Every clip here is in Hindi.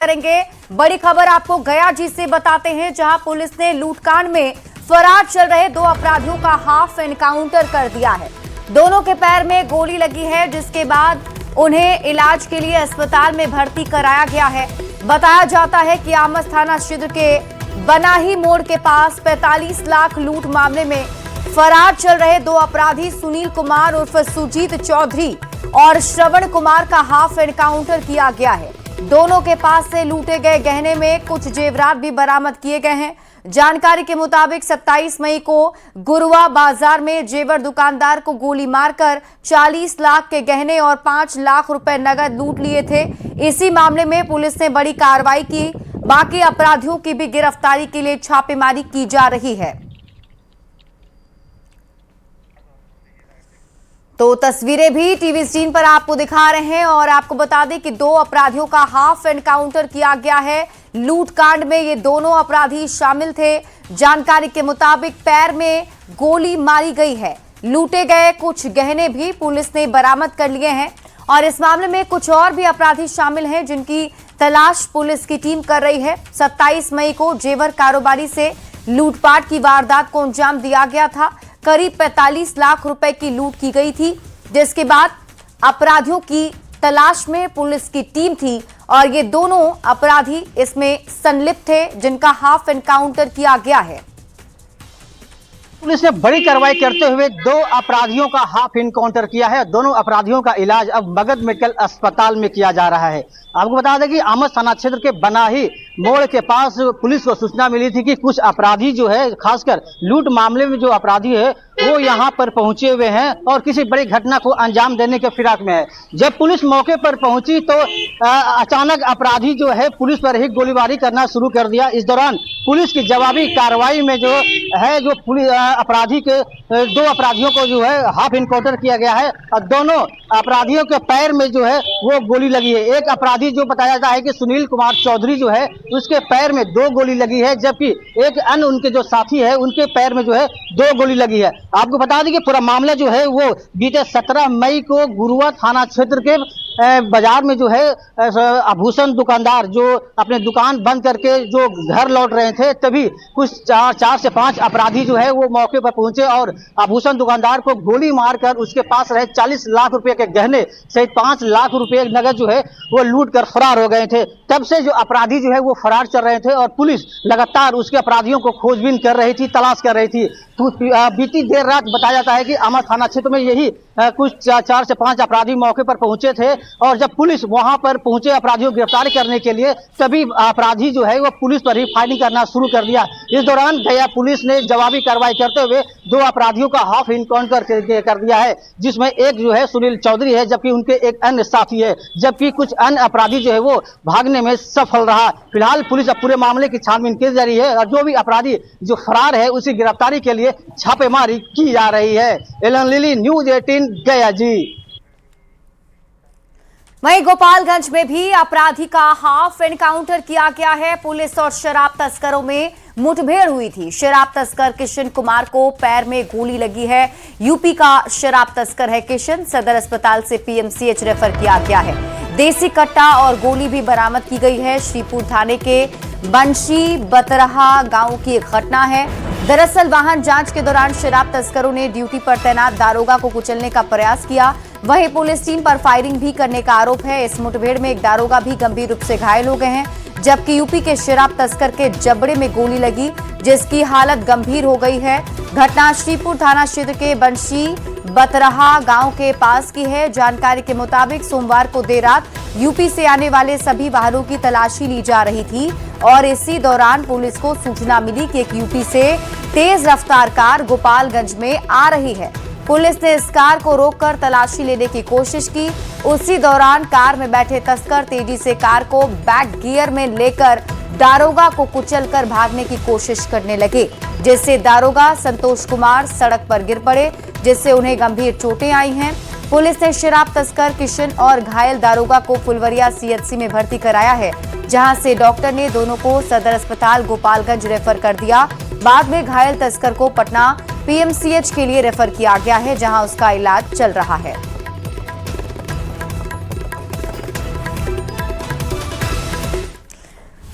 करेंगे। बड़ी खबर आपको गया जी से बताते हैं, जहां पुलिस ने लूटकांड में फरार चल रहे 2 अपराधियों का हाफ एनकाउंटर कर दिया है। दोनों के पैर में गोली लगी है, जिसके बाद उन्हें इलाज के लिए अस्पताल में भर्ती कराया गया है। बताया जाता है कि आमस थाना क्षेत्र के बनाही मोड़ के पास 45 लाख लूट मामले में फरार चल रहे 2 अपराधी सुनील कुमार उर्फ सुजीत चौधरी और श्रवण कुमार का हाफ एनकाउंटर किया गया है। दोनों के पास से लूटे गए गहने में कुछ जेवरात भी बरामद किए गए हैं। जानकारी के मुताबिक 27 मई को गुरुआ बाजार में जेवर दुकानदार को गोली मारकर 40 लाख के गहने और 5 लाख रुपए नगद लूट लिए थे। इसी मामले में पुलिस ने बड़ी कार्रवाई की। बाकी अपराधियों की भी गिरफ्तारी के लिए छापेमारी की जा रही है। तो तस्वीरें भी टीवी स्क्रीन पर आपको दिखा रहे हैं और आपको बता दें कि 2 अपराधियों का हाफ एनकाउंटर किया गया है। लूटकांड में ये दोनों अपराधी शामिल थे। जानकारी के मुताबिक पैर में गोली मारी गई है। लूटे गए कुछ गहने भी पुलिस ने बरामद कर लिए हैं और इस मामले में कुछ और भी अपराधी शामिल हैं, जिनकी तलाश पुलिस की टीम कर रही है। 27 मई को जेवर कारोबारी से लूटपाट की वारदात को अंजाम दिया गया था। करीब 45 लाख रुपए की लूट की गई थी, जिसके बाद अपराधियों की तलाश में पुलिस की टीम थी और ये दोनों अपराधी इसमें संलिप्त थे, जिनका हाफ एनकाउंटर किया गया है। पुलिस ने बड़ी कार्रवाई करते हुए 2 अपराधियों का हाफ इनकाउंटर किया है। दोनों अपराधियों का इलाज अब मगध मेडिकल अस्पताल में किया जा रहा है। आपको बता दें कि आमस थाना क्षेत्र के बनाही मोड़ के पास पुलिस को सूचना मिली थी कि कुछ अपराधी जो है, खासकर लूट मामले में जो अपराधी है वो यहाँ पर पहुंचे हुए हैं और किसी बड़ी घटना को अंजाम देने के फिराक में है। जब पुलिस मौके पर पहुंची तो अचानक अपराधी जो है पुलिस पर ही गोलीबारी करना शुरू कर दिया। इस दौरान पुलिस की जवाबी कार्रवाई में जो है अपराधी के 2 अपराधियों को जो है हाफ इनकाउंटर किया गया है और दोनों अपराधियों के पैर में जो है वो गोली लगी है। एक अपराधी जो बताया जाता है कि सुनील कुमार चौधरी जो है उसके पैर में 2 गोली लगी है, जबकि एक अन्य उनके जो साथी है उनके पैर में जो है 2 गोली लगी है। आपको बता दें कि पूरा मामला जो है वो बीते 17 मई को गुरुआ थाना क्षेत्र के बाजार में जो है आभूषण दुकानदार जो अपने दुकान बंद करके जो घर लौट रहे थे, तभी कुछ 4 से 5 अपराधी जो है वो मौके पर पहुंचे और आभूषण दुकानदार को गोली मारकर उसके पास रहे 40 लाख रुपए के गहने सहित 5 लाख रुपए नगद जो है वो लूट कर फरार हो गए थे। तब से जो अपराधी जो है वो फरार चल रहे थे और पुलिस लगातार उसके अपराधियों को खोजबीन कर रही थी, तलाश कर रही थी। तो बीती देर रात बताया जाता है कि आमस थाना क्षेत्र में यही कुछ 4 से 5 अपराधी मौके पर पहुंचे थे और जब पुलिस वहां पर पहुंचे अपराधियों को गिरफ्तार करने के लिए, तभी अपराधी जो है वो पुलिस पर ही फायरिंग करना शुरू कर दिया। इस दौरान गया पुलिस ने जवाबी कार्रवाई करते हुए 2 अपराधियों का हाफ इनकाउंटर कर दिया है, जिसमें एक जो है सुनील चौधरी है, जबकि उनके एक अन्य साथी है, जबकि कुछ अन्य अपराधी जो है वो भागने में सफल रहा। फिलहाल पुलिस अब पूरे मामले की छानबीन की जा रही है और जो भी अपराधी जो फरार है उसी गिरफ्तारी के लिए छापेमारी की जा रही है। एलन लिली, न्यूज 18 गया जी। वहीं गोपालगंज में भी अपराधी का हाफ एनकाउंटर किया गया है। पुलिस और शराब तस्करों में मुठभेड़ हुई थी। शराब तस्कर किशन कुमार को पैर में गोली लगी है। यूपी का शराब तस्कर है किशन। सदर अस्पताल से पीएमसीएच रेफर किया गया है। देसी कट्टा और गोली भी बरामद की गई है। श्रीपुर थाने के बंशी बतरहा गांव की एक घटना है। दरअसल वाहन जांच के दौरान शराब तस्करों ने ड्यूटी पर तैनात दारोगा को कुचलने का प्रयास किया। वहीं पुलिस टीम पर फायरिंग भी करने का आरोप है। इस मुठभेड़ में एक दारोगा भी गंभीर रूप से घायल हो गए हैं, जबकि यूपी के शराब तस्कर के जबड़े में गोली लगी, जिसकी हालत गंभीर हो गई है। घटना श्रीपुर थाना क्षेत्र के बंशी बतरहा गांव के पास की है। जानकारी के मुताबिक सोमवार को देर रात यूपी से आने वाले सभी वाहनों की तलाशी ली जा रही थी और इसी दौरान पुलिस को सूचना मिली कि एक यूपी से तेज रफ्तार कार गोपालगंज में आ रही है। पुलिस ने इस कार को रोककर तलाशी लेने की कोशिश की। उसी दौरान कार में बैठे तस्कर तेजी से कार को बैक गियर में लेकर दारोगा को कुचलकर भागने की कोशिश करने लगे, जिससे दारोगा संतोष कुमार सड़क पर गिर पड़े, जिससे उन्हें गंभीर चोटें आई हैं। पुलिस ने शराब तस्कर किशन और घायल दारोगा को फुलवरिया सीएचसी में भर्ती कराया है, जहां से डॉक्टर ने दोनों को सदर अस्पताल गोपालगंज रेफर कर दिया। बाद में घायल तस्कर को पटना पीएमसीएच के लिए रेफर किया गया है, जहां उसका इलाज चल रहा है।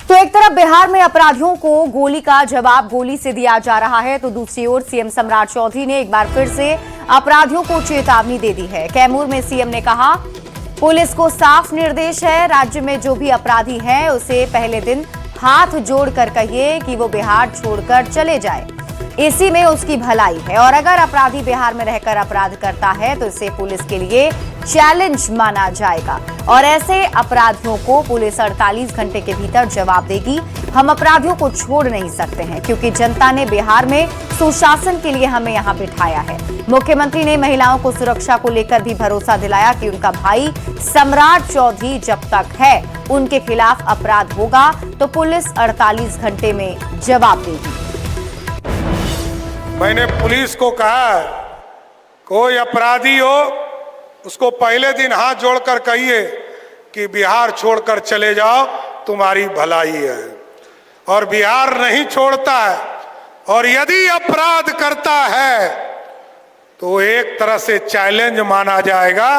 तो एक तरफ बिहार में अपराधियों को गोली का जवाब गोली से दिया जा रहा है, तो दूसरी ओर सीएम सम्राट चौधरी ने एक बार फिर से अपराधियों को चेतावनी दे दी है। कैमूर में सीएम ने कहा, पुलिस को साफ निर्देश है, राज्य में जो भी अपराधी है उसे पहले दिन हाथ जोड़कर कहिए कि वो बिहार छोड़कर चले जाए, इसी में उसकी भलाई है। और अगर अपराधी बिहार में रहकर अपराध करता है तो इसे पुलिस के लिए चैलेंज माना जाएगा और ऐसे अपराधियों को पुलिस 48 घंटे के भीतर जवाब देगी। हम अपराधियों को छोड़ नहीं सकते हैं क्योंकि जनता ने बिहार में सुशासन के लिए हमें यहां बिठाया है। मुख्यमंत्री ने महिलाओं को सुरक्षा को लेकर भी भरोसा दिलाया कि उनका भाई सम्राट चौधरी जब तक है उनके खिलाफ अपराध होगा तो पुलिस 48 घंटे में जवाब देगी। मैंने पुलिस को कहा, कोई अपराधी हो उसको पहले दिन हाथ जोड़कर कहिए कि बिहार छोड़कर चले जाओ, तुम्हारी भलाई है। और बिहार नहीं छोड़ता है और यदि अपराध करता है तो एक तरह से चैलेंज माना जाएगा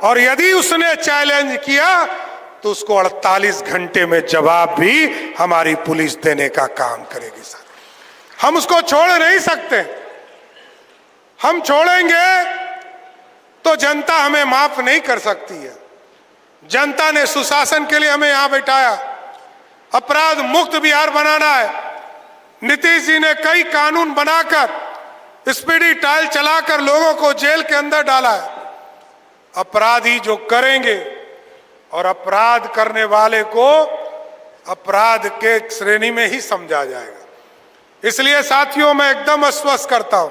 और यदि उसने चैलेंज किया तो उसको 48 घंटे में जवाब भी हमारी पुलिस देने का काम करेगी। सर, हम उसको छोड़ नहीं सकते। हम छोड़ेंगे तो जनता हमें माफ नहीं कर सकती है। जनता ने सुशासन के लिए हमें यहां बैठाया, अपराध मुक्त बिहार बनाना है। नीतीश जी ने कई कानून बनाकर स्पीडी ट्रायल चलाकर लोगों को जेल के अंदर डाला है। अपराधी जो करेंगे और अपराध करने वाले को अपराध के श्रेणी में ही समझा जाएगा। इसलिए साथियों, मैं एकदम आश्वस्त करता हूं,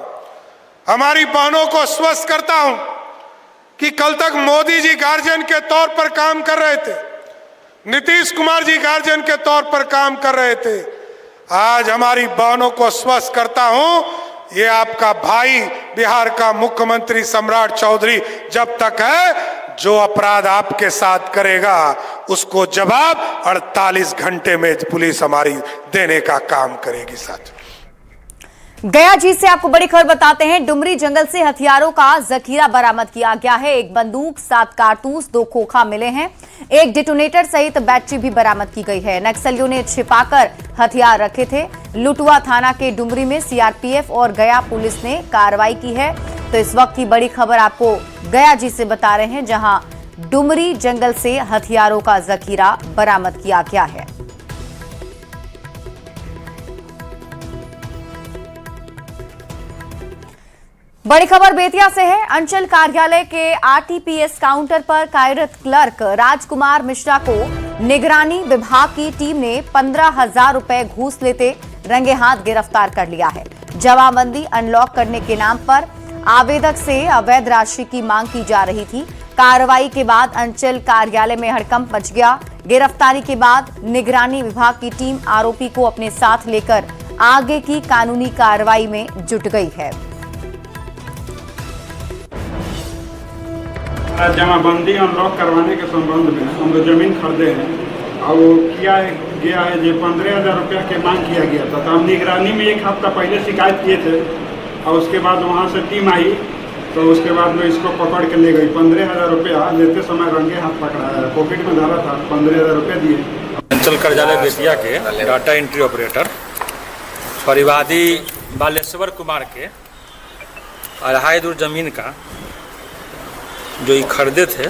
हमारी बहनों को आश्वस्त करता हूं कि कल तक मोदी जी गार्जियन के तौर पर काम कर रहे थे, नीतीश कुमार जी गार्जियन के तौर पर काम कर रहे थे। आज हमारी बहनों को आश्वस्त करता हूं, ये आपका भाई बिहार का मुख्यमंत्री सम्राट चौधरी जब तक है, जो अपराध आपके साथ करेगा उसको जवाब 48 घंटे में पुलिस हमारी देने का काम करेगी। साथ गया जी से आपको बड़ी खबर बताते हैं। डुमरी जंगल से हथियारों का जखीरा बरामद किया गया है। एक बंदूक, 7 कारतूस, 2 खोखा मिले हैं। एक डिटोनेटर सहित बैटरी भी बरामद की गई है। नक्सलियों ने छिपाकर हथियार रखे थे। लुटुआ थाना के डुमरी में सीआरपीएफ और गया पुलिस ने कार्रवाई की है। तो इस वक्त की बड़ी खबर आपको गया जी से बता रहे हैं, जहां डुमरी जंगल से हथियारों का जखीरा बरामद किया गया है। बड़ी खबर बेतिया से है। अंचल कार्यालय के आरटीपीएस काउंटर पर कार्यरत क्लर्क राजकुमार मिश्रा को निगरानी विभाग की टीम ने 15,000 रुपए घूस लेते रंगे हाथ गिरफ्तार कर लिया है। जमाबंदी अनलॉक करने के नाम पर आवेदक से अवैध राशि की मांग की जा रही थी। कार्रवाई के बाद अंचल कार्यालय में हड़कंप मच गया। गिरफ्तारी के बाद निगरानी विभाग की टीम आरोपी को अपने साथ लेकर आगे की कानूनी कार्रवाई में जुट गई है। जमाबंदी अनलॉक करवाने के संबंध में हम लोग जमीन खरीदे हैं और वो किया गया है जो 15,000 रुपया के मांग किया गया था। तो हम निगरानी में 1 हफ्ता पहले शिकायत किए थे और उसके बाद वहाँ से टीम आई तो उसके बाद में इसको पकड़ के ले गई। 15,000 रुपया लेते समय रंगे हाथ पकड़ाया, पॉकेट में धरा था, 15,000 रुपये दिए। अंचल कार्यालय बेतिया के डाटा एंट्री ऑपरेटर परिवादी बालेश्वर कुमार के 2.5 दूर जमीन का जो ये खरीदे थे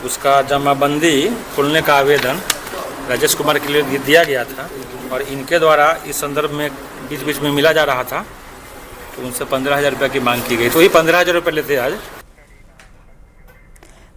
उसका जमाबंदी खोलने का आवेदन राजेश कुमार के लिए दिया गया था और इनके द्वारा इस संदर्भ में बीच बीच में मिला जा रहा था, तो उनसे 15,000 रुपये की मांग की गई। तो ये 15,000 रुपये लेते आज।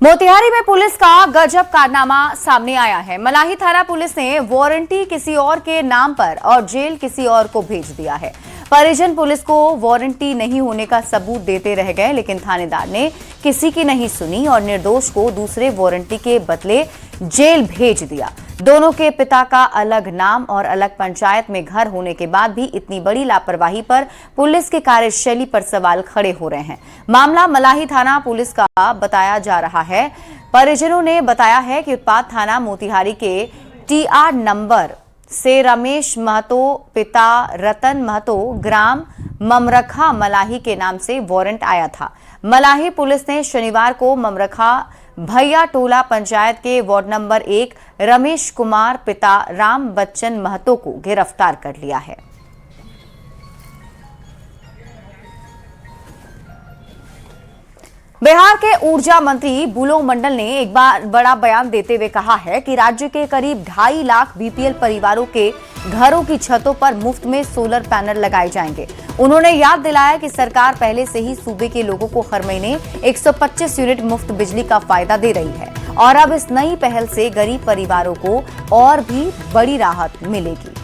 मोतिहारी में पुलिस का गजब कारनामा सामने आया है। मलाही थाना पुलिस ने वारंटी किसी और के नाम पर और जेल किसी और को भेज दिया है। परिजन पुलिस को वारंटी नहीं होने का सबूत देते रह गए, लेकिन थानेदार ने किसी की नहीं सुनी और निर्दोष को दूसरे वारंटी के बदले जेल भेज दिया। दोनों के पिता का अलग नाम और अलग पंचायत में घर होने के बाद भी इतनी बड़ी लापरवाही पर पुलिस की कार्यशैली पर सवाल खड़े हो रहे हैं। मामला मलाही थाना पुलिस का बताया जा रहा है। परिजनों ने बताया है कि उत्पाद थाना मोतिहारी के TR नंबर से रमेश महतो पिता रतन महतो ग्राम ममरखा मलाही के नाम से वारंट आया था। मलाही पुलिस ने शनिवार को ममरखा भैया टोला पंचायत के वार्ड नंबर 1 रमेश कुमार पिता राम बच्चन महतो को गिरफ्तार कर लिया है। बिहार के ऊर्जा मंत्री बुलो मंडल ने एक बार बड़ा बयान देते हुए कहा है कि राज्य के करीब 2.5 लाख बीपीएल परिवारों के घरों की छतों पर मुफ्त में सोलर पैनल लगाए जाएंगे। उन्होंने याद दिलाया कि सरकार पहले से ही सूबे के लोगों को हर महीने 125 यूनिट मुफ्त बिजली का फायदा दे रही है और अब इस नई पहल से गरीब परिवारों को और भी बड़ी राहत मिलेगी।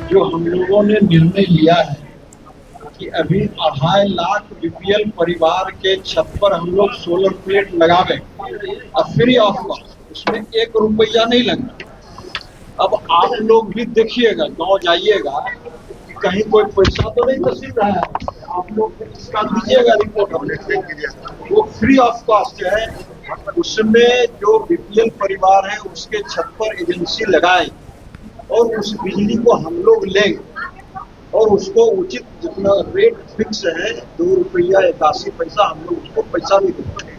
जो हम लोगों ने निर्णय लिया है कि अभी 2.5 लाख बीपीएल परिवार के छत पर हम लोग सोलर प्लेट लगावे और फ्री ऑफ कॉस्ट, उसमें 1 रुपया नहीं लगना। अब आप लोग भी देखिएगा, गांव जाइएगा, कहीं कोई पैसा तो नहीं नसीब रहा है, आप लोग इसका दीजिएगा रिपोर्ट, वो फ्री ऑफ कॉस्ट है। उसमें जो बीपीएल परिवार है उसके छत पर एजेंसी लगाए और उस बिजली को हम लोग लेंगे और उसको उचित जितना रेट फिक्स है 2 रुपया 81 पैसा, हम लोग उसको पैसा भी देंगे।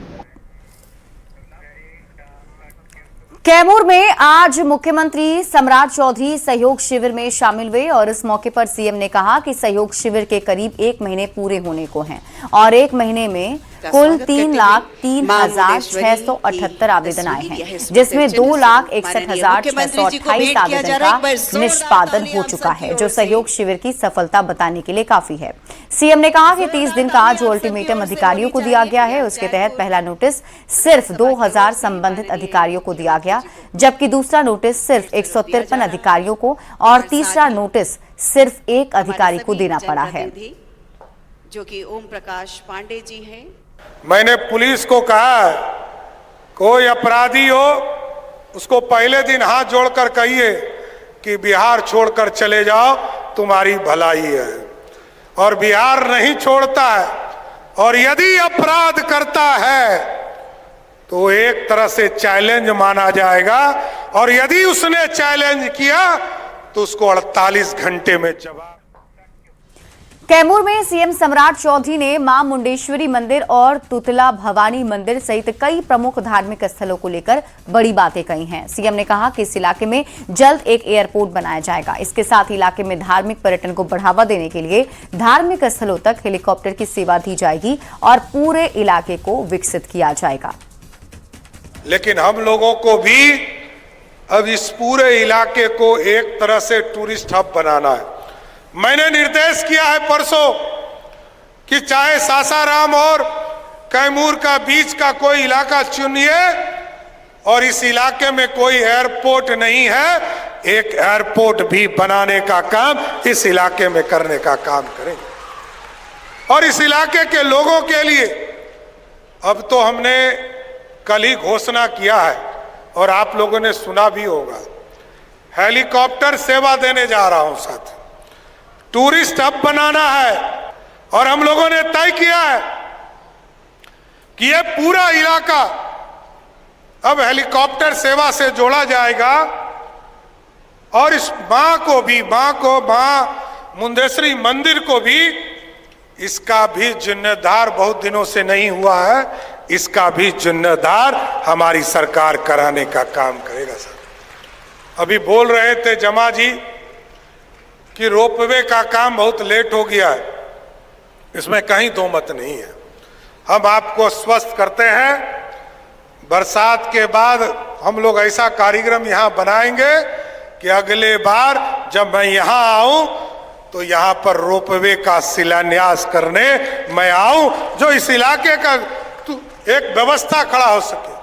कैमूर में आज मुख्यमंत्री सम्राट चौधरी सहयोग शिविर में शामिल हुए और इस मौके पर सीएम ने कहा कि सहयोग शिविर के करीब 1 महीने पूरे होने को हैं और 1 महीने में कुल 3,03,678 आवेदन आए हैं, जिसमें 2,61,628 आवेदन का निष्पादन हो चुका है, जो सहयोग शिविर की सफलता बताने के लिए काफी है। सीएम ने कहा कि 30 दिन का जो अल्टीमेटम अधिकारियों को दिया गया है, उसके तहत पहला नोटिस सिर्फ 2,000 संबंधित अधिकारियों को दिया गया, जबकि दूसरा नोटिस सिर्फ 153 अधिकारियों को और तीसरा नोटिस सिर्फ 1 अधिकारी को देना पड़ा है। जो कि ओम प्रकाश पांडे जी हैं। मैंने पुलिस को कहा, कोई अपराधी हो उसको पहले दिन हाथ जोड़कर कहिए कि बिहार छोड़कर चले जाओ, तुम्हारी भलाई है। और बिहार नहीं छोड़ता है, और यदि अपराध करता है तो एक तरह से चैलेंज माना जाएगा, और यदि उसने चैलेंज किया तो उसको 48 घंटे में जवाब। कैमूर में सीएम सम्राट चौधरी ने मां मुंडेश्वरी मंदिर और तुतला भवानी मंदिर सहित कई प्रमुख धार्मिक स्थलों को लेकर बड़ी बातें कही हैं। सीएम ने कहा कि इस इलाके में जल्द एक एयरपोर्ट बनाया जाएगा। इसके साथ इलाके में धार्मिक पर्यटन को बढ़ावा देने के लिए धार्मिक स्थलों तक हेलीकॉप्टर की सेवा दी जाएगी और पूरे इलाके को विकसित किया जाएगा। लेकिन हम लोगों को भी अब इस पूरे इलाके को एक तरह से टूरिस्ट हब बनाना है। मैंने निर्देश किया है परसों कि चाहे सासाराम और कैमूर का बीच का कोई इलाका चुनिए और इस इलाके में कोई एयरपोर्ट नहीं है, एक एयरपोर्ट भी बनाने का काम इस इलाके में करने का काम करेंगे। और इस इलाके के लोगों के लिए अब तो हमने कल ही घोषणा किया है और आप लोगों ने सुना भी होगा, हेलीकॉप्टर सेवा देने जा रहा हूं, साथ टूरिस्ट हब बनाना है। और हम लोगों ने तय किया है कि ये पूरा इलाका अब हेलीकॉप्टर सेवा से जोड़ा जाएगा और इस मां मुंडेश्वरी मंदिर को भी, इसका भी जिम्मेदार बहुत दिनों से नहीं हुआ है, इसका भी जिम्मेदार हमारी सरकार कराने का काम करेगा। सर अभी बोल रहे थे जमा जी कि रोपवे का काम बहुत लेट हो गया है, इसमें कहीं दो मत नहीं है। हम आपको स्वस्थ करते हैं, बरसात के बाद हम लोग ऐसा कार्यक्रम यहाँ बनाएंगे कि अगले बार जब मैं यहाँ आऊं तो यहाँ पर रोपवे का शिलान्यास करने मैं आऊं, जो इस इलाके का एक व्यवस्था खड़ा हो सके।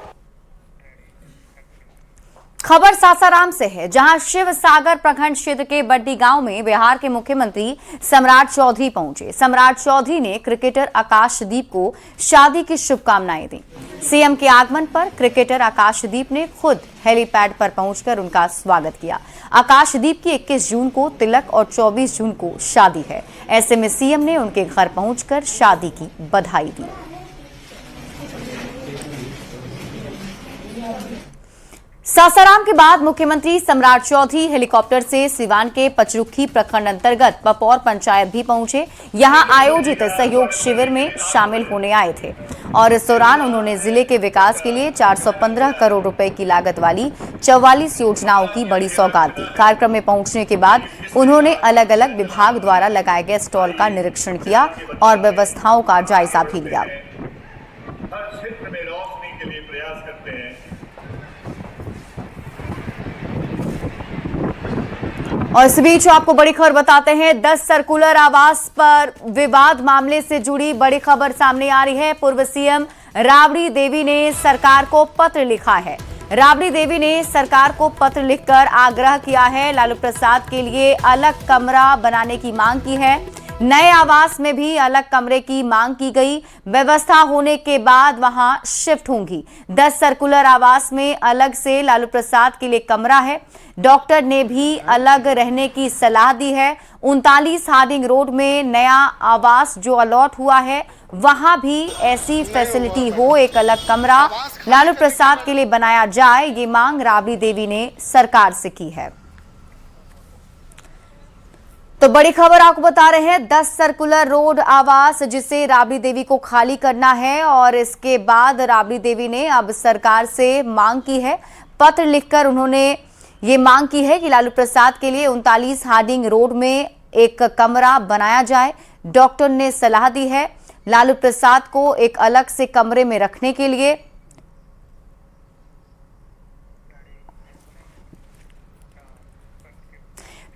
खबर सासाराम से है, जहां शिव सागर प्रखंड क्षेत्र के बड्डी गांव में बिहार के मुख्यमंत्री सम्राट चौधरी पहुंचे। सम्राट चौधरी ने क्रिकेटर आकाशदीप को शादी की शुभकामनाएं दी। सीएम के आगमन पर क्रिकेटर आकाशदीप ने खुद हेलीपैड पर पहुंचकर उनका स्वागत किया। आकाशदीप की 21 जून को तिलक और 24 जून को शादी है। ऐसे में सीएम ने उनके घर पहुंचकर शादी की बधाई दी। सासाराम के बाद मुख्यमंत्री सम्राट चौधरी हेलीकॉप्टर से सिवान के पचरुखी प्रखंड अंतर्गत पपौर पंचायत भी पहुंचे। यहां आयोजित सहयोग शिविर में शामिल होने आए थे और इस दौरान उन्होंने जिले के विकास के लिए 415 करोड़ रुपए की लागत वाली 44 योजनाओं की बड़ी सौगात दी। कार्यक्रम में पहुंचने के बाद उन्होंने अलग अलग विभाग द्वारा लगाए गए स्टॉल का निरीक्षण किया और व्यवस्थाओं का जायजा भी लिया। और इस बीच आपको बड़ी खबर बताते हैं। 10 सर्कुलर आवास पर विवाद मामले से जुड़ी बड़ी खबर सामने आ रही है। पूर्व सीएम राबड़ी देवी ने सरकार को पत्र लिखा है। राबड़ी देवी ने सरकार को पत्र लिखकर आग्रह किया है, लालू प्रसाद के लिए अलग कमरा बनाने की मांग की है। नए आवास में भी अलग कमरे की मांग की गई। व्यवस्था होने के बाद वहां शिफ्ट होंगी। 10 सर्कुलर आवास में अलग से लालू प्रसाद के लिए कमरा है। डॉक्टर ने भी अलग रहने की सलाह दी है। 39 हार्डिंग रोड में नया आवास जो अलॉट हुआ है वहां भी ऐसी फैसिलिटी हो, एक अलग कमरा लालू प्रसाद के लिए बनाया जाए, ये मांग राबड़ी देवी ने सरकार से की है। तो बड़ी खबर आपको बता रहे हैं, 10 सर्कुलर रोड आवास जिसे राबड़ी देवी को खाली करना है और इसके बाद राबड़ी देवी ने अब सरकार से मांग की है। पत्र लिखकर उन्होंने ये मांग की है कि लालू प्रसाद के लिए 39 हार्डिंग रोड में एक कमरा बनाया जाए। डॉक्टर ने सलाह दी है लालू प्रसाद को एक अलग से कमरे में रखने के लिए।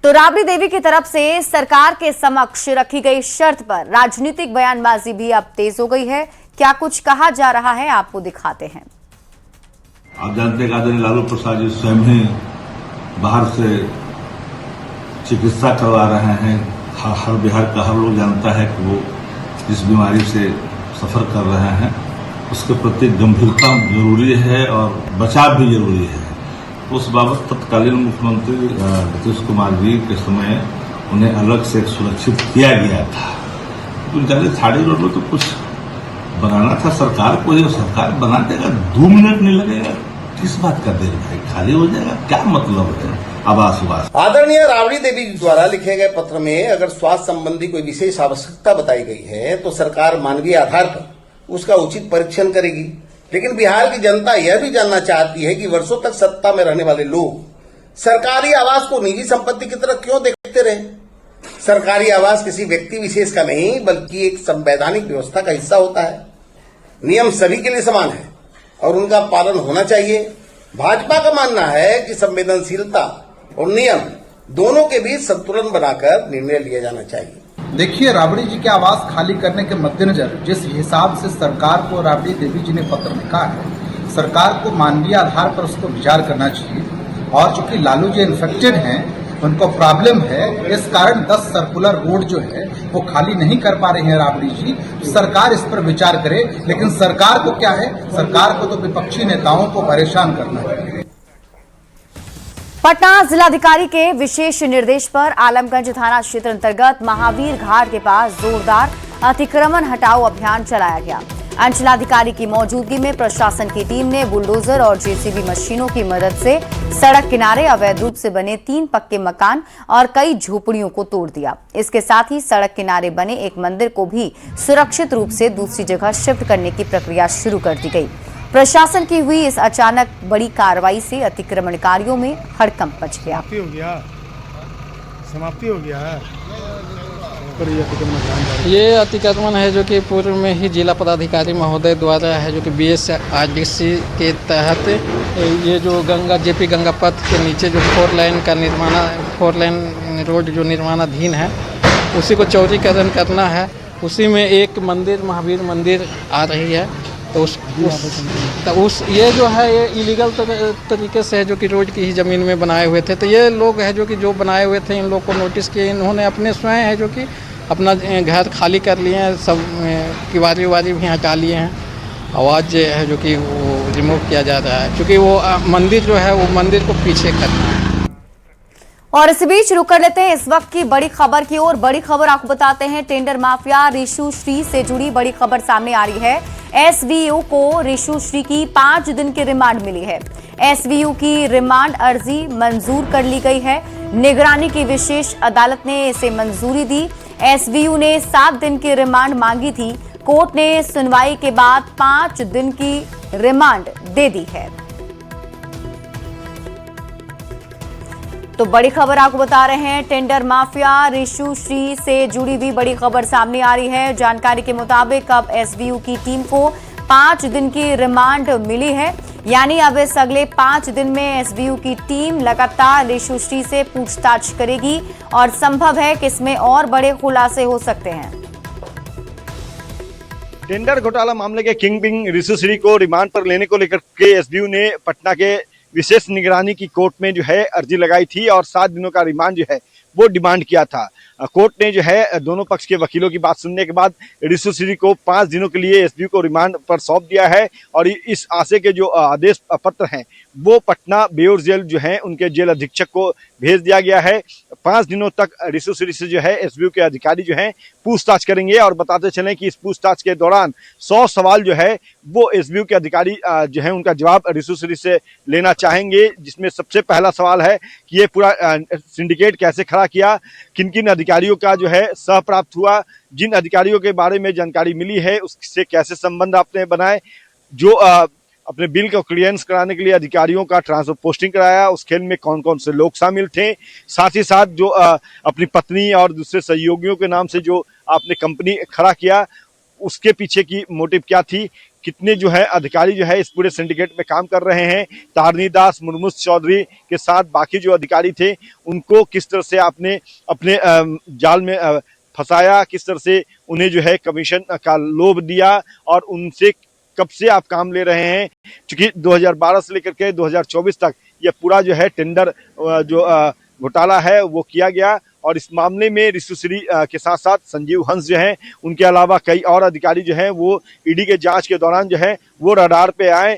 तो राबड़ी देवी की तरफ से सरकार के समक्ष रखी गई शर्त पर राजनीतिक बयानबाजी भी अब तेज हो गई है। क्या कुछ कहा जा रहा है आपको दिखाते हैं। आप जानते हैं आदरणीय लालू प्रसाद जी स्वयं ही बाहर से चिकित्सा करवा रहे हैं। हर बिहार का हर लोग जानता है कि वो इस बीमारी से सफर कर रहे हैं। उसके प्रति गंभीरता जरूरी है और बचाव भी जरूरी है। उस बाबत तत्कालीन मुख्यमंत्री नीतीश कुमार जी के समय उन्हें अलग से सुरक्षित किया गया था। तो जाने थाड़ी रोड में तो कुछ बनाना था सरकार को, जो सरकार बना देगा 2 मिनट नहीं लगेगा। किस बात का देर भाई, खाली हो जाएगा, क्या मतलब है आवास। आदरणीय राबड़ी देवी द्वारा लिखे गए पत्र में अगर स्वास्थ्य संबंधी कोई विशेष आवश्यकता बताई गई है तो सरकार मानवीय आधार पर उसका उचित परीक्षण करेगी। लेकिन बिहार की जनता यह भी जानना चाहती है कि वर्षों तक सत्ता में रहने वाले लोग सरकारी आवास को निजी संपत्ति की तरह क्यों देखते रहे। सरकारी आवास किसी व्यक्ति विशेष का नहीं बल्कि एक संवैधानिक व्यवस्था का हिस्सा होता है। नियम सभी के लिए समान है और उनका पालन होना चाहिए। भाजपा का मानना है कि संवेदनशीलता और नियम दोनों के बीच संतुलन बनाकर निर्णय लिया जाना चाहिए। देखिए, राबड़ी जी के आवास खाली करने के मद्देनजर जिस हिसाब से सरकार को राबड़ी देवी जी ने पत्र लिखा है, सरकार को मानवीय आधार पर उसको विचार करना चाहिए। और चूंकि लालू जी इन्फेक्टेड हैं, उनको प्रॉब्लम है, इस कारण 10 सर्कुलर रोड जो है वो खाली नहीं कर पा रहे हैं राबड़ी जी। सरकार इस पर विचार करे। लेकिन सरकार को क्या है, सरकार को तो विपक्षी नेताओं को परेशान करना है। पटना जिलाधिकारी के विशेष निर्देश पर आलमगंज थाना क्षेत्र अंतर्गत महावीर घाट के पास जोरदार अतिक्रमण हटाओ अभियान चलाया गया। अंचलाधिकारी की मौजूदगी में प्रशासन की टीम ने बुलडोजर और जेसीबी मशीनों की मदद से सड़क किनारे अवैध रूप से बने 3 पक्के मकान और कई झोपड़ियों को तोड़ दिया। इसके साथ ही सड़क किनारे बने एक मंदिर को भी सुरक्षित रूप से दूसरी जगह शिफ्ट करने की प्रक्रिया शुरू कर दी गई। प्रशासन की हुई इस अचानक बड़ी कार्रवाई से अतिक्रमणकारियों में हड़कंप मच गया। समाप्ति हो गया है। ये अतिक्रमण है जो कि पूर्व में ही जिला पदाधिकारी महोदय द्वारा है जो कि BSRDC के तहत ये जो जेपी गंगा पथ के नीचे जो 4 लेन का निर्माण 4 लेन रोड जो निर्माणाधीन है उसी को चौड़ीकरण करना है। उसी में एक मंदिर महावीर मंदिर आ रही है। तो ये जो है ये इलीगल तरीके से है जो कि रोड की ही ज़मीन में बनाए हुए थे। तो ये लोग है जो कि जो बनाए हुए थे, इन लोग को नोटिस किए। इन्होंने अपने स्वयं है जो कि अपना घर खाली कर लिए हैं, सब किवारी भी हटा लिए हैं। आवाज़ है जो कि वो रिमूव किया जा रहा है क्योंकि वो मंदिर जो है वो मंदिर को पीछे करना है। और इस बीच रुक कर लेते हैं इस वक्त की बड़ी खबर की ओर। बड़ी खबर आपको बताते हैं, टेंडर माफिया रिशु श्री से जुड़ी बड़ी खबर सामने आ रही है। SVO को रिशु श्री की 5 दिन की रिमांड मिली है। एसवीयू की रिमांड अर्जी मंजूर कर ली गई है। निगरानी की विशेष अदालत ने इसे मंजूरी दी। एसवीयू ने 7 दिन की रिमांड मांगी थी। कोर्ट ने सुनवाई के बाद 5 दिन की रिमांड दे दी है। तो बड़ी खबर आपको बता रहे हैं, टेंडर माफिया रिशु श्री से जुड़ी हुई बड़ी खबर सामने आ रही है। जानकारी के मुताबिक अब एसवीयू की टीम को 5 दिन की रिमांड मिली है, यानी अब इस अगले 5 दिन में एसवीयू की टीम लगातार रिशु श्री से पूछताछ करेगी और संभव है कि इसमें और बड़े खुलासे हो सकते हैं। टेंडर घोटाला मामले के किंगपिन रिशु श्री को रिमांड पर लेने को लेकर के एसबीयू ने पटना के विशेष निगरानी की कोर्ट में जो है अर्जी लगाई थी और 7 दिनों का रिमांड जो है वो डिमांड किया था। कोर्ट ने जो है दोनों पक्ष के वकीलों की बात सुनने के बाद रिशु श्री को 5 दिनों के लिए एसबीयू को रिमांड पर सौंप दिया है और इस आशय के जो आदेश पत्र हैं वो पटना बेऊर जेल जो है उनके जेल अधीक्षक को भेज दिया गया है। 5 दिनों तक रिशु श्री से जो है एसबीयू के अधिकारी जो हैं पूछताछ करेंगे और बताते चलें कि इस पूछताछ के दौरान 100 सवाल जो है वो एसबीयू के अधिकारी जो है उनका जवाब रिशु श्री से लेना चाहेंगे, जिसमें सबसे पहला सवाल है कि ये पूरा सिंडिकेट कैसे खड़ा किया, किन किन अधिकारियों का जो है सह प्राप्त हुआ, जिन अधिकारियों के बारे में जानकारी मिली है उससे कैसे संबंध आपने बनाए, जो अपने बिल को क्लियरेंस कराने के लिए अधिकारियों का ट्रांसफर पोस्टिंग कराया, उस खेल में कौन कौन से लोग शामिल थे, साथ ही साथ जो अपनी पत्नी और दूसरे सहयोगियों के नाम से जो आपने कंपनी खड़ा किया उसके पीछे की मोटिव क्या थी, कितने जो है अधिकारी जो है इस पूरे सिंडिकेट में काम कर रहे हैं, तारनी दास, मुर्मूस चौधरी के साथ बाकी जो अधिकारी थे उनको किस तरह से आपने अपने जाल में फंसाया, किस तरह से उन्हें जो है कमीशन का लोभ दिया और उनसे कब से आप काम ले रहे हैं। क्योंकि 2012 से लेकर के 2024 तक यह पूरा जो है टेंडर जो घोटाला है वो किया गया और इस मामले में रिशु श्री के साथ साथ संजीव हंस जो हैं उनके अलावा कई और अधिकारी जो हैं वो ईडी के जांच के दौरान जो है वो रडार पे आए